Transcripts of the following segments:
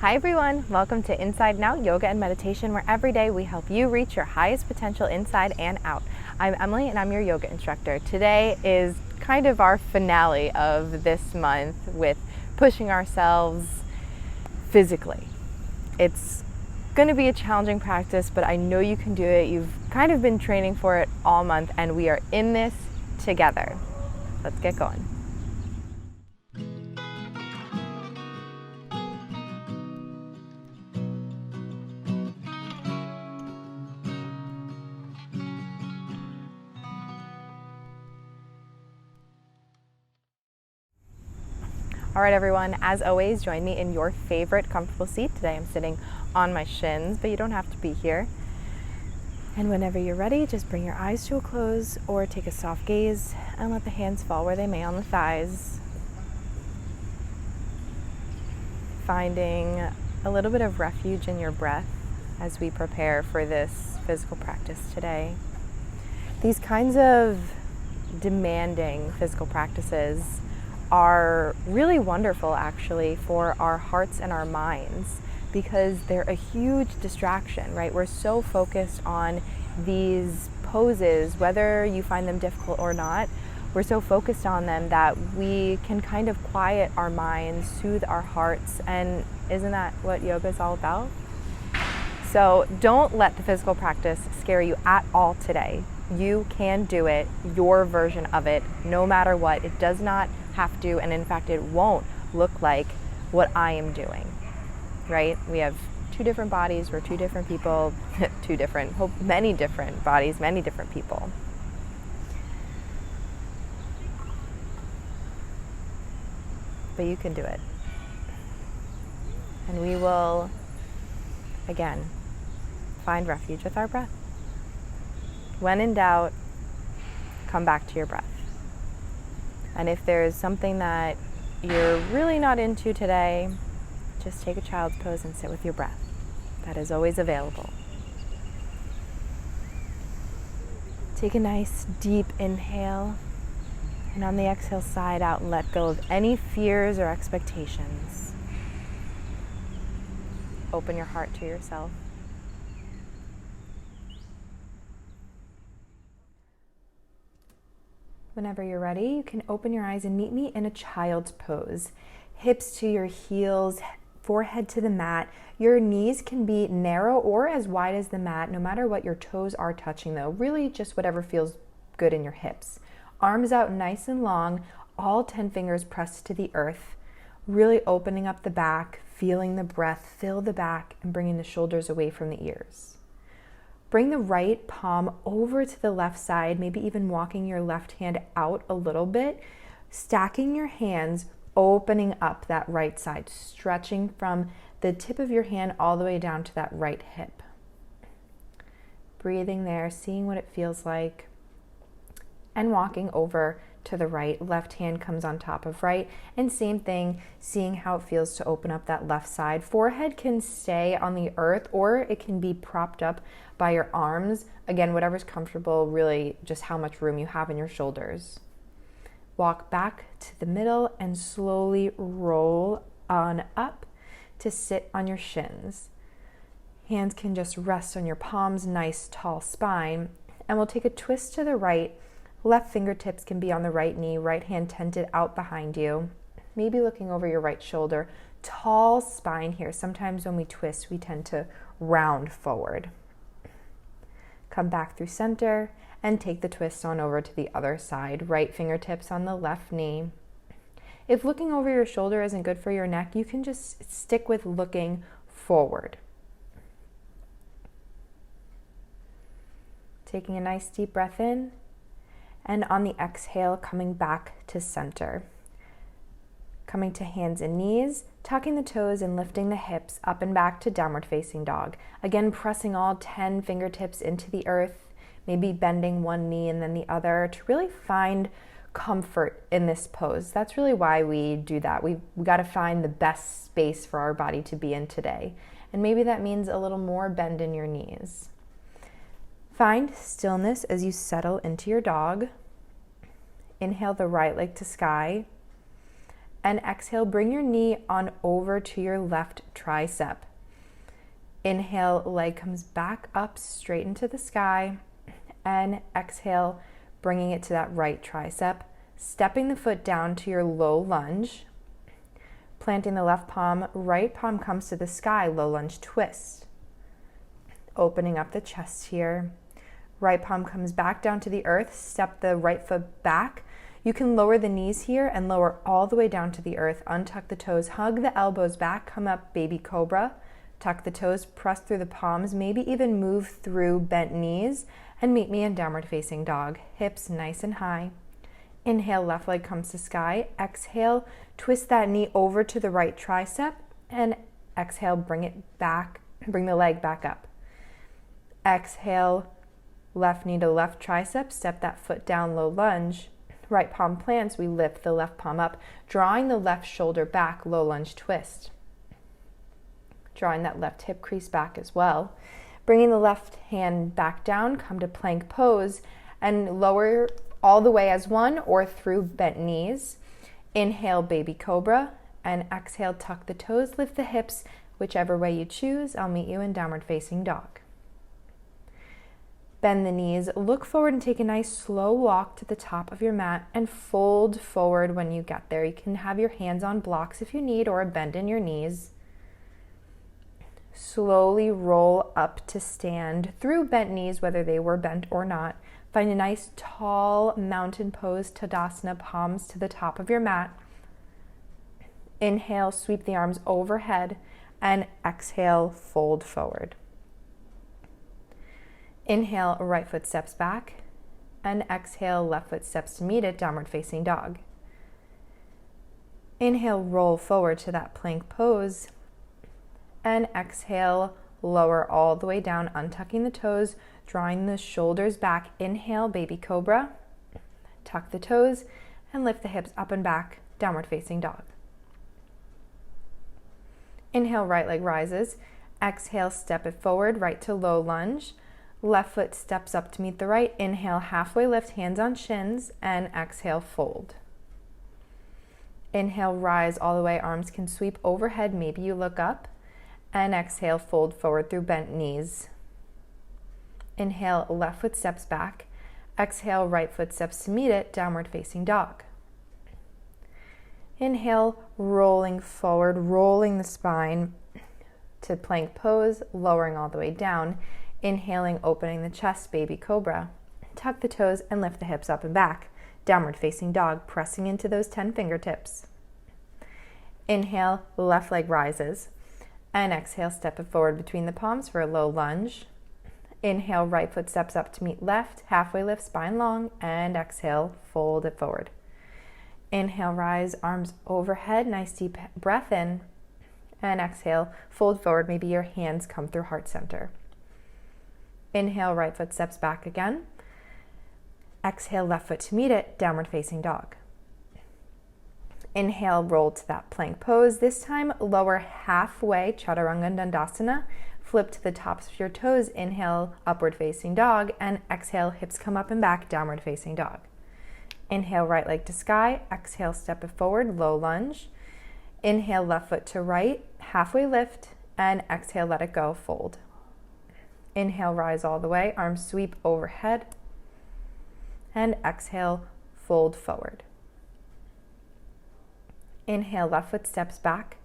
Hi everyone, welcome to Inside and Out Yoga and Meditation, where every day we help you reach your highest potential inside and out. I'm Emily and I'm your yoga instructor. Today is kind of our finale of this month with pushing ourselves physically. It's going to be a challenging practice, but I know you can do it. You've kind of been training for it all month and we are in this together. Let's get going. All right, everyone, as always, join me in your favorite comfortable seat. Today I'm sitting on my shins, but you don't have to be here. And whenever you're ready, just bring your eyes to a close or take a soft gaze and let the hands fall where they may on the thighs. Finding a little bit of refuge in your breath as we prepare for this physical practice today. These kinds of demanding physical practices are really wonderful actually for our hearts and our minds because they're a huge distraction, right? We're so focused on these poses, whether you find them difficult or not, we're so focused on them that we can kind of quiet our minds, soothe our hearts, and isn't that what yoga is all about? So don't let the physical practice scare you at all today. You can do it, your version of it, no matter what. It does not have to, and in fact it won't look like what I am doing, right? We have two different bodies, we're two different people, many different bodies, many different people. But you can do it. And we will, again, find refuge with our breath. When in doubt, come back to your breath. And if there's something that you're really not into today, just take a child's pose and sit with your breath. That is always available. Take a nice deep inhale, and on the exhale, side out and let go of any fears or expectations. Open your heart to yourself. Whenever you're ready, you can open your eyes and meet me in a child's pose. Hips to your heels, forehead to the mat. Your knees can be narrow or as wide as the mat, no matter what your toes are touching though. Really just whatever feels good in your hips. Arms out nice and long, all 10 fingers pressed to the earth. Really opening up the back, feeling the breath fill the back and bringing the shoulders away from the ears. Bring the right palm over to the left side, maybe even walking your left hand out a little bit, stacking your hands, opening up that right side, stretching from the tip of your hand all the way down to that right hip. Breathing there, seeing what it feels like, and walking over to the right. Left hand comes on top of right, and same thing, seeing how it feels to open up that left side. Forehead can stay on the earth or it can be propped up by your arms. Again, whatever's comfortable, really just how much room you have in your shoulders. Walk back to the middle and slowly roll on up to sit on your shins. Hands can just rest on your palms, nice tall spine, and we'll take a twist to the right. Left fingertips can be on the right knee, right hand tented out behind you, maybe looking over your right shoulder. Tall spine here. Sometimes when we twist, we tend to round forward. Come back through center and take the twist on over to the other side. Right fingertips on the left knee. If looking over your shoulder isn't good for your neck, you can just stick with looking forward. Taking a nice deep breath in. And on the exhale, coming back to center. Coming to hands and knees, tucking the toes and lifting the hips up and back to downward facing dog. Again, pressing all 10 fingertips into the earth, maybe bending one knee and then the other to really find comfort in this pose. That's really why we do that. We got to find the best space for our body to be in today. And maybe that means a little more bend in your knees. Find stillness as you settle into your dog. Inhale the right leg to sky. And exhale, bring your knee on over to your left tricep. Inhale, leg comes back up straight into the sky. And exhale, bringing it to that right tricep. Stepping the foot down to your low lunge. Planting the left palm, right palm comes to the sky, low lunge twist. Opening up the chest here. Right palm comes back down to the earth. Step the right foot back. You can lower the knees here and lower all the way down to the earth. Untuck the toes, hug the elbows back, come up baby cobra. Tuck the toes, press through the palms, maybe even move through bent knees, and meet me in downward facing dog. Hips nice and high. Inhale, left leg comes to sky. Exhale, twist that knee over to the right tricep, and exhale, bring it back, bring the leg back up. Exhale, left knee to left tricep, step that foot down, low lunge. Right palm plants, we lift the left palm up, drawing the left shoulder back, low lunge twist. Drawing that left hip crease back as well. Bringing the left hand back down, come to plank pose, and lower all the way as one or through bent knees. Inhale, baby cobra, and exhale, tuck the toes, lift the hips, whichever way you choose. I'll meet you in downward facing dog. Bend the knees, look forward and take a nice slow walk to the top of your mat and fold forward when you get there. You can have your hands on blocks if you need or a bend in your knees. Slowly roll up to stand through bent knees, whether they were bent or not. Find a nice tall mountain pose, Tadasana, palms to the top of your mat. Inhale, sweep the arms overhead, and exhale, fold forward. Inhale, right foot steps back, and exhale, left foot steps to meet it, downward facing dog. Inhale, roll forward to that plank pose, and exhale, lower all the way down, untucking the toes, drawing the shoulders back. Inhale, baby cobra, tuck the toes, and lift the hips up and back, downward facing dog. Inhale, right leg rises. Exhale, step it forward, right to low lunge. Left foot steps up to meet the right. Inhale, halfway lift, hands on shins, and exhale, fold. Inhale, rise all the way, arms can sweep overhead, maybe you look up. And exhale, fold forward through bent knees. Inhale, left foot steps back. Exhale, right foot steps to meet it, downward facing dog. Inhale, rolling forward, rolling the spine to plank pose, lowering all the way down. Inhaling, opening the chest, baby cobra. Tuck the toes and lift the hips up and back. Downward facing dog, pressing into those 10 fingertips. Inhale, left leg rises. And exhale, step it forward between the palms for a low lunge. Inhale, right foot steps up to meet left, halfway lift, spine long, and exhale, fold it forward. Inhale, rise, arms overhead, nice deep breath in. And exhale, fold forward, maybe your hands come through heart center. Inhale, right foot steps back again. Exhale, left foot to meet it, downward facing dog. Inhale, roll to that plank pose. This time, lower halfway, Chaturanga Dandasana. Flip to the tops of your toes. Inhale, upward facing dog. And exhale, hips come up and back, downward facing dog. Inhale, right leg to sky. Exhale, step it forward, low lunge. Inhale, left foot to right, halfway lift. And exhale, let it go, fold. Inhale, rise all the way, arms sweep overhead. And exhale, fold forward. Inhale, left foot steps back.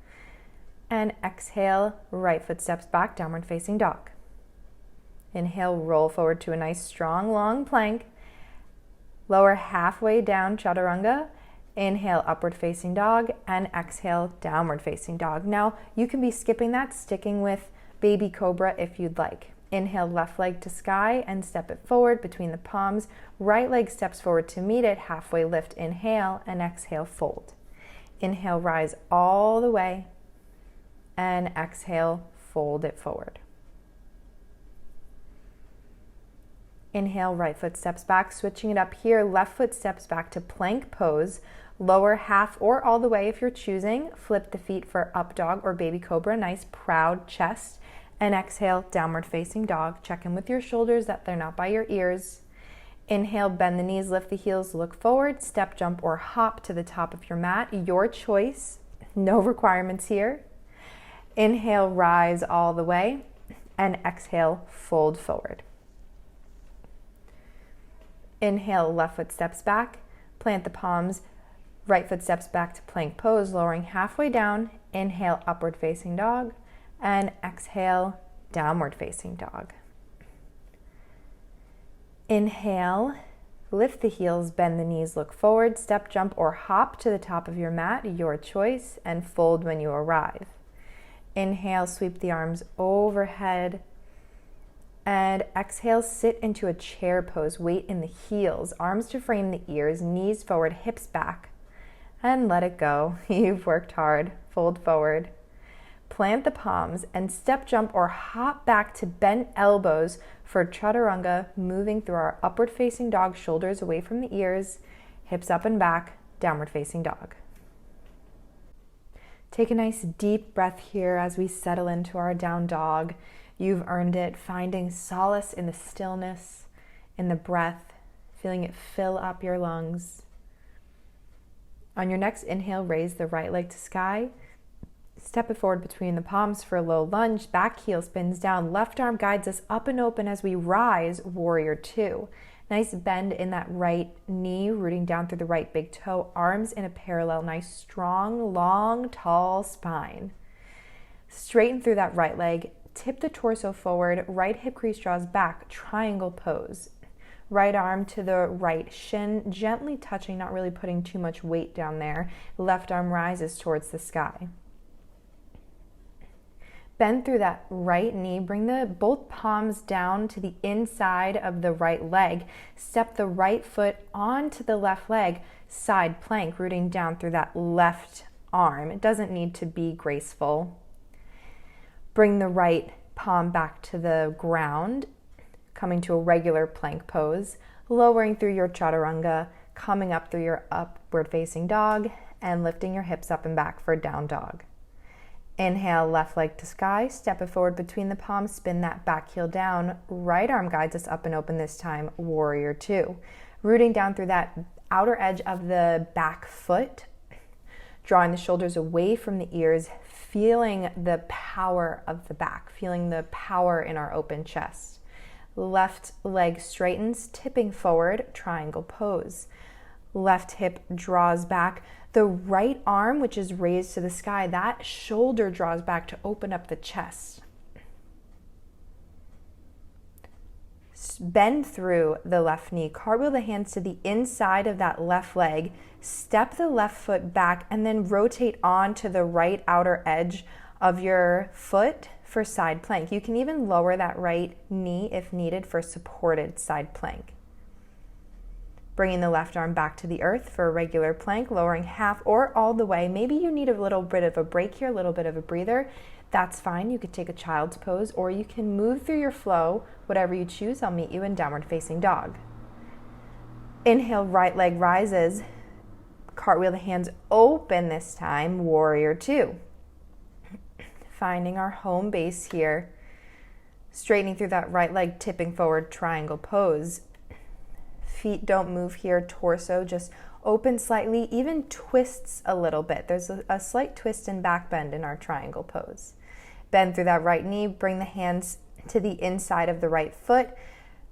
And exhale, right foot steps back, downward facing dog. Inhale, roll forward to a nice strong long plank. Lower halfway down, Chaturanga. Inhale, upward facing dog, and exhale, downward facing dog. Now, you can be skipping that, sticking with baby cobra if you'd like. Inhale, left leg to sky and step it forward between the palms. Right leg steps forward to meet it, halfway lift, inhale, and exhale, fold. Inhale, rise all the way, and exhale, fold it forward. Inhale, right foot steps back, switching it up here. Left foot steps back to plank pose. Lower half or all the way if you're choosing. Flip the feet for up dog or baby cobra. Nice proud chest. And exhale, downward facing dog. Check in with your shoulders that they're not by your ears. Inhale, bend the knees, lift the heels, look forward, step, jump, or hop to the top of your mat. Your choice, no requirements here. Inhale, rise all the way, and exhale, fold forward. Inhale, left foot steps back, plant the palms, right foot steps back to plank pose, lowering halfway down. Inhale, upward facing dog, and exhale, downward facing dog. Inhale, lift the heels, bend the knees, look forward, step, jump, or hop to the top of your mat, your choice, and fold when you arrive. Inhale, sweep the arms overhead, and exhale, sit into a chair pose, weight in the heels, arms to frame the ears, knees forward, hips back, and let it go. You've worked hard. Fold forward. Plant the palms and step, jump, or hop back to bent elbows for chaturanga, moving through our upward facing dog, shoulders away from the ears, hips up and back, downward facing dog. Take a nice deep breath here as we settle into our down dog. You've earned it, finding solace in the stillness, in the breath, feeling it fill up your lungs. On your next inhale, raise the right leg to sky. Step it forward between the palms for a low lunge. Back heel spins down. Left arm guides us up and open as we rise, warrior two. Nice bend in that right knee, rooting down through the right big toe. Arms in a parallel. Nice, strong, long, tall spine. Straighten through that right leg. Tip the torso forward. Right hip crease draws back. Triangle pose. Right arm to the right shin, gently touching, not really putting too much weight down there. Left arm rises towards the sky. Bend through that right knee, bring both palms down to the inside of the right leg. Step the right foot onto the left leg, side plank, rooting down through that left arm. It doesn't need to be graceful. Bring the right palm back to the ground, coming to a regular plank pose, lowering through your chaturanga, coming up through your upward facing dog, and lifting your hips up and back for down dog. Inhale, left leg to sky, step it forward between the palms, spin that back heel down. Right arm guides us up and open this time, warrior two. Rooting down through that outer edge of the back foot, drawing the shoulders away from the ears, feeling the power of the back, feeling the power in our open chest. Left leg straightens, tipping forward, triangle pose. Left hip draws back. The right arm, which is raised to the sky, that shoulder draws back to open up the chest. Bend through the left knee, cartwheel the hands to the inside of that left leg, step the left foot back, and then rotate onto the right outer edge of your foot for side plank. You can even lower that right knee if needed for supported side plank. Bringing the left arm back to the earth for a regular plank, lowering half or all the way. Maybe you need a little bit of a break here, a little bit of a breather. That's fine. You could take a child's pose, or you can move through your flow, whatever you choose. I'll meet you in downward facing dog. Inhale, right leg rises. Cartwheel the hands open this time, warrior two. Finding our home base here. Straightening through that right leg, tipping forward, triangle pose. Feet don't move here, torso just open slightly, even twists a little bit. There's a slight twist and back bend in our triangle pose. Bend through that right knee, bring the hands to the inside of the right foot.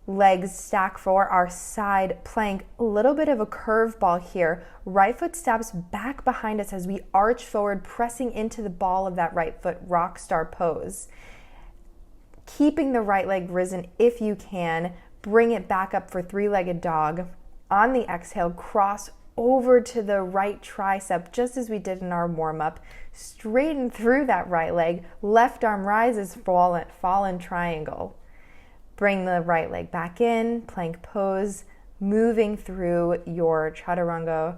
Legs stack for our side plank. A little bit of a curveball here. Right foot steps back behind us as we arch forward, pressing into the ball of that right foot, rock star pose. Keeping the right leg risen if you can. Bring it back up for three-legged dog. On the exhale, cross over to the right tricep, just as we did in our warm-up. Straighten through that right leg. Left arm rises, fallen triangle. Bring the right leg back in, plank pose, moving through your chaturanga,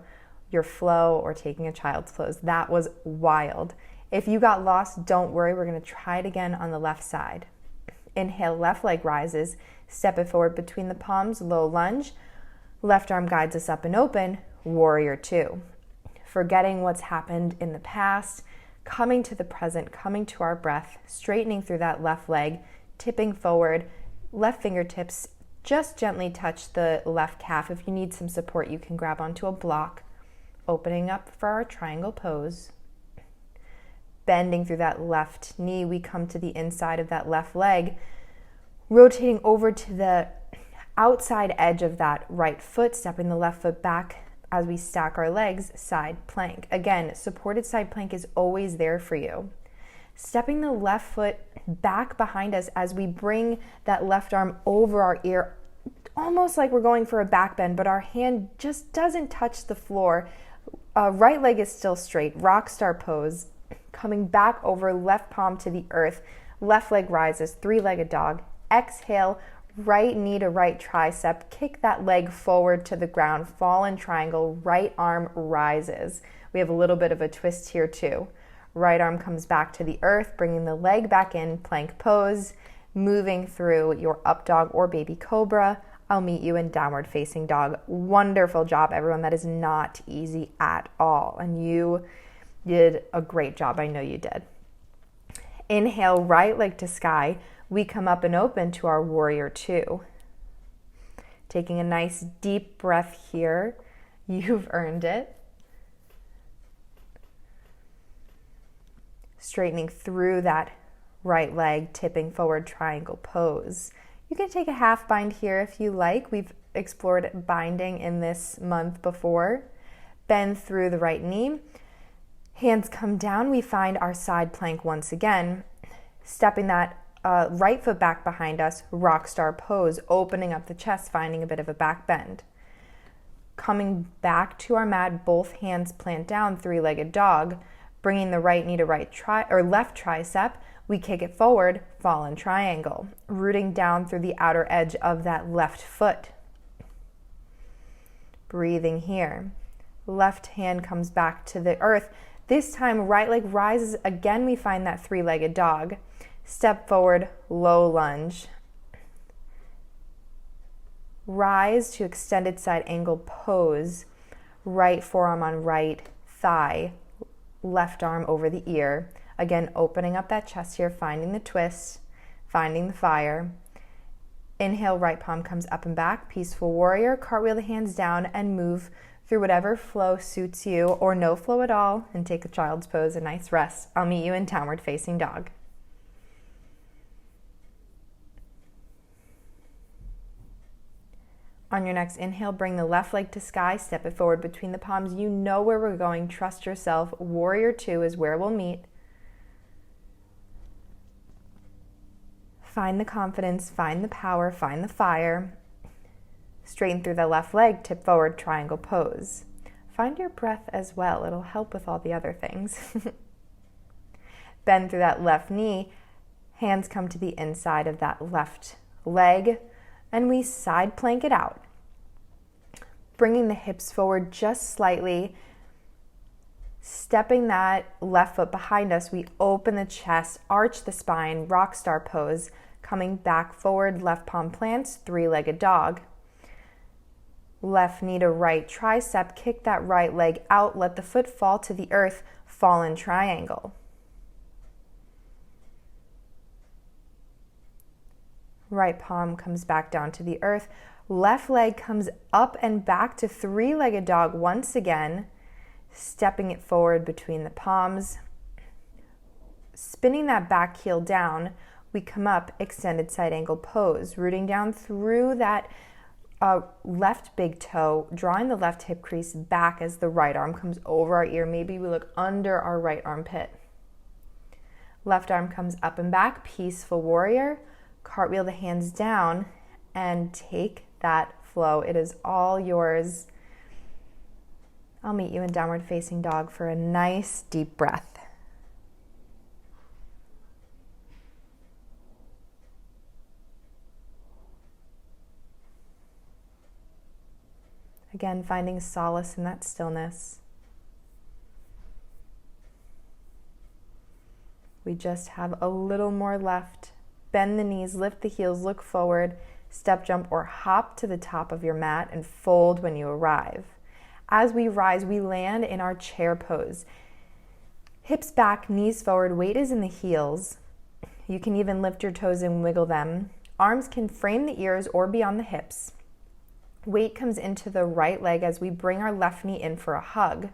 your flow, or taking a child's pose. That was wild. If you got lost, don't worry. We're going to try it again on the left side. Inhale, left leg rises. Step it forward between the palms, low lunge. Left arm guides us up and open, warrior two. Forgetting what's happened in the past, coming to the present, coming to our breath, straightening through that left leg, tipping forward, left fingertips just gently touch the left calf. If you need some support, you can grab onto a block. Opening up for our triangle pose. Bending through that left knee, we come to the inside of that left leg, rotating over to the outside edge of that right foot, stepping the left foot back as we stack our legs, side plank. Again, supported side plank is always there for you. Stepping the left foot back behind us as we bring that left arm over our ear, almost like we're going for a back bend, but our hand just doesn't touch the floor. Right leg is still straight, rock star pose. Coming back over, left palm to the earth, left leg rises, three-legged dog. Exhale, right knee to right tricep, kick that leg forward to the ground, fallen triangle, right arm rises. We have a little bit of a twist here too. Right arm comes back to the earth, bringing the leg back in, plank pose, moving through your up dog or baby cobra. I'll meet you in downward facing dog. Wonderful job, everyone. That is not easy at all. And you did a great job. I know you did. Inhale, right leg to sky. We come up and open to our warrior two. Taking a nice deep breath here. You've earned it. Straightening through that right leg, tipping forward triangle pose. You can take a half bind here if you like. We've explored binding in this month before. Bend through the right knee. Hands come down. We find our side plank once again. Stepping that right foot back behind us, rock star pose, opening up the chest, finding a bit of a back bend. Coming back to our mat, both hands plant down, three-legged dog. Bringing the right knee to left tricep, we kick it forward, fallen triangle. Rooting down through the outer edge of that left foot. Breathing here. Left hand comes back to the earth. This time, right leg rises. Again, we find that three-legged dog. Step forward, low lunge. Rise to extended side angle pose. Right forearm on right thigh. Left arm over the ear. Again, opening up that chest here, finding the twist, finding the fire. Inhale, right palm comes up and back. Peaceful warrior. Cartwheel the hands down and move through whatever flow suits you, or no flow at all, and take a child's pose, a nice rest. I'll meet you in downward facing dog. On your next inhale, bring the left leg to sky, step it forward between the palms. You know where we're going, trust yourself. Warrior two is where we'll meet. Find the confidence, find the power, find the fire. Straighten through the left leg, tip forward, triangle pose. Find your breath as well. It'll help with all the other things. Bend through that left knee. Hands come to the inside of that left leg, and we side plank it out. Bringing the hips forward just slightly. Stepping that left foot behind us, we open the chest, arch the spine, rock star pose. Coming back forward, left palm plants, three-legged dog. Left knee to right tricep, kick that right leg out, let the foot fall to the earth, fallen triangle. Right palm comes back down to the earth. Left leg comes up and back to three-legged dog once again, stepping it forward between the palms. Spinning that back heel down, we come up, extended side angle pose, rooting down through that left big toe, drawing the left hip crease back as the right arm comes over our ear. Maybe we look under our right armpit. Left arm comes up and back, peaceful warrior. Cartwheel the hands down and take that flow. It is all yours. I'll meet you in downward facing dog for a nice deep breath. Again, finding solace in that stillness. We just have a little more left. Bend the knees, lift the heels, look forward, step, jump, or hop to the top of your mat and fold when you arrive. As we rise, we land in our chair pose. Hips back, knees forward, weight is in the heels. You can even lift your toes and wiggle them. Arms can frame the ears or be on the hips. Weight comes into the right leg as we bring our left knee in for a hug.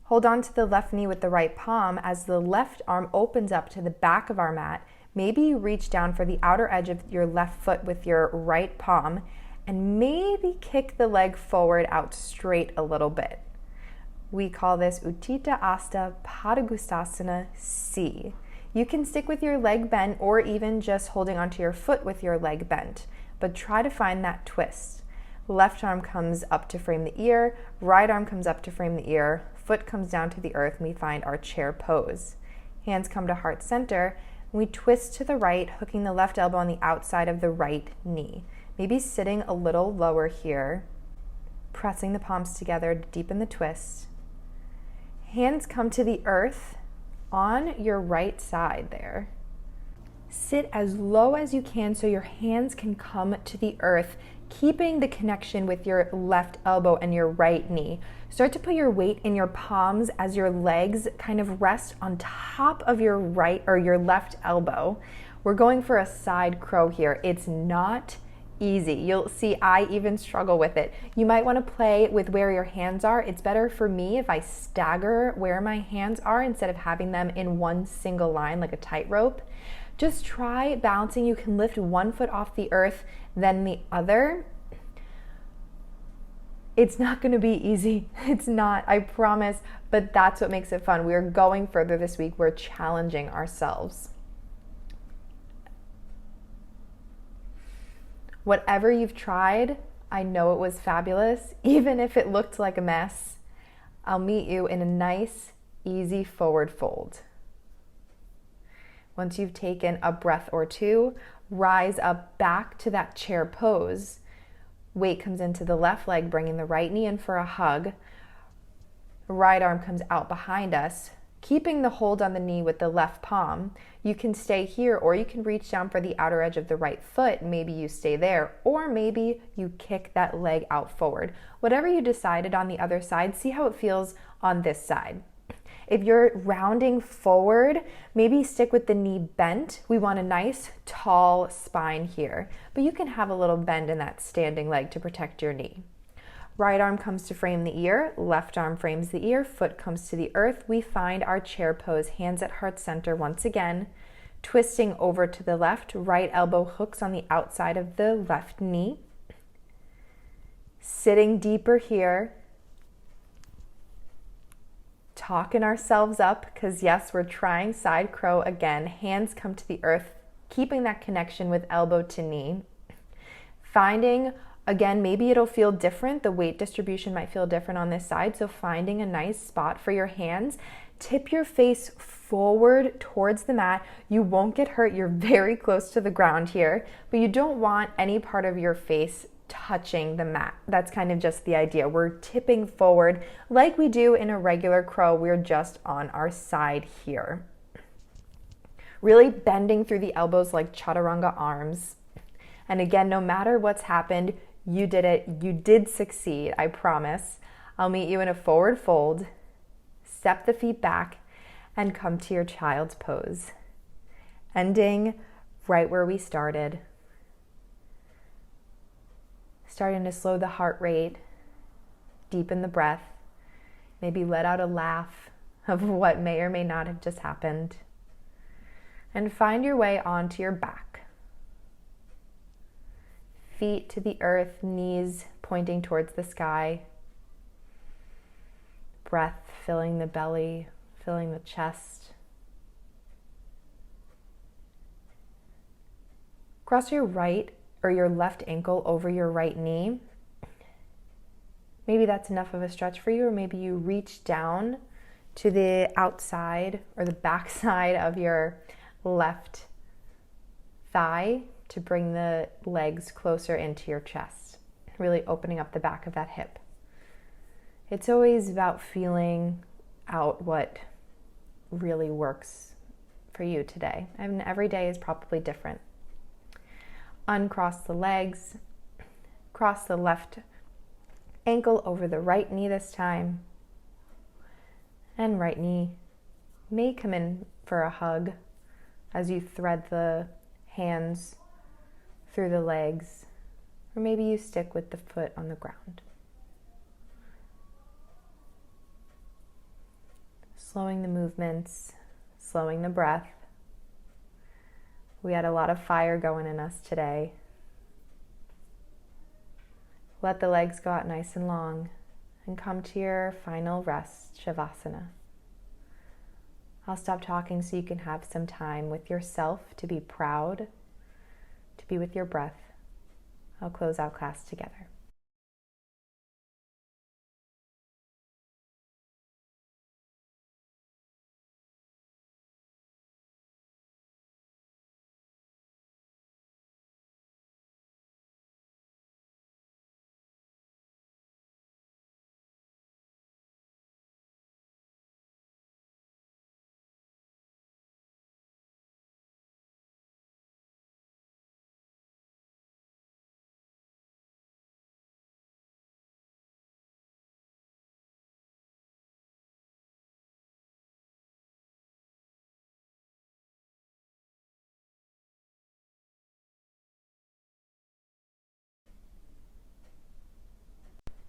Hold on to the left knee with the right palm as the left arm opens up to the back of our mat. Maybe you reach down for the outer edge of your left foot with your right palm and maybe kick the leg forward out straight a little bit. We call this Utthita Hasta Padangusthasana C. You can stick with your leg bent or even just holding onto your foot with your leg bent, but try to find that twist. Left arm comes up to frame the ear, right arm comes up to frame the ear, foot comes down to the earth, and we find our chair pose. Hands come to heart center, and we twist to the right, hooking the left elbow on the outside of the right knee. Maybe sitting a little lower here, pressing the palms together to deepen the twist. Hands come to the earth on your right side there. Sit as low as you can so your hands can come to the earth, keeping the connection with your left elbow and your right knee. Start to put your weight in your palms as your legs kind of rest on top of your right or your left elbow. We're going for a side crow here. It's not easy. You'll see I even struggle with it. You might want to play with where your hands are. It's better for me if I stagger where my hands are instead of having them in one single line like a tightrope. Just try balancing. You can lift one foot off the earth, then the other. It's not going to be easy. It's not, I promise, but that's what makes it fun. We're going further this week. We're challenging ourselves. Whatever you've tried, I know it was fabulous. Even if it looked like a mess, I'll meet you in a nice, easy forward fold. Once you've taken a breath or two, rise up back to that chair pose. Weight comes into the left leg, bringing the right knee in for a hug. Right arm comes out behind us, keeping the hold on the knee with the left palm. You can stay here or you can reach down for the outer edge of the right foot. Maybe you stay there or maybe you kick that leg out forward. Whatever you decided on the other side, see how it feels on this side. If you're rounding forward, maybe stick with the knee bent. We want a nice tall spine here, but you can have a little bend in that standing leg to protect your knee. Right arm comes to frame the ear, left arm frames the ear, foot comes to the earth. We find our chair pose, hands at heart center once again, twisting over to the left, right elbow hooks on the outside of the left knee. Sitting deeper here, talking ourselves up, because yes, we're trying side crow again. Hands come to the earth, keeping that connection with elbow to knee. Finding, again, maybe it'll feel different. The weight distribution might feel different on this side. So finding a nice spot for your hands. Tip your face forward towards the mat. You won't get hurt. You're very close to the ground here, but you don't want any part of your face touching the mat. That's kind of just the idea. We're tipping forward like we do in a regular crow. We're just on our side here. Really bending through the elbows like chaturanga arms. And again, no matter what's happened, you did it. You did succeed, I promise. I'll meet you in a forward fold. Step the feet back and come to your child's pose. Ending right where we started. Starting to slow the heart rate, deepen the breath, maybe let out a laugh of what may or may not have just happened, and find your way onto your back. Feet to the earth, knees pointing towards the sky. Breath filling the belly, filling the chest. Cross your right or your left ankle over your right knee. Maybe that's enough of a stretch for you, or maybe you reach down to the outside or the back side of your left thigh to bring the legs closer into your chest, really opening up the back of that hip. It's always about feeling out what really works for you today. And every day is probably different. Uncross the legs, cross the left ankle over the right knee this time, and right knee may come in for a hug as you thread the hands through the legs, or maybe you stick with the foot on the ground. Slowing the movements, slowing the breath. We had a lot of fire going in us today. Let the legs go out nice and long and come to your final rest, Shavasana. I'll stop talking so you can have some time with yourself to be proud, to be with your breath. I'll close out class together.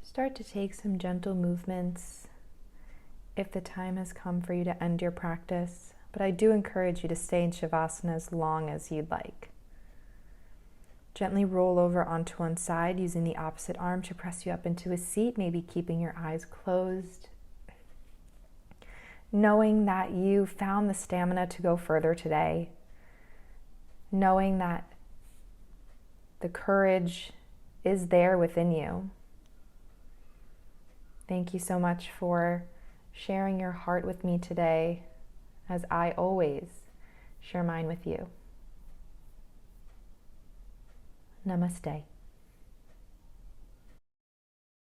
Start to take some gentle movements if the time has come for you to end your practice, but I do encourage you to stay in Shavasana as long as you'd like. Gently roll over onto one side using the opposite arm to press you up into a seat, maybe keeping your eyes closed. Knowing that you found the stamina to go further today. Knowing that the courage is there within you. Thank you so much for sharing your heart with me today, as I always share mine with you. Namaste.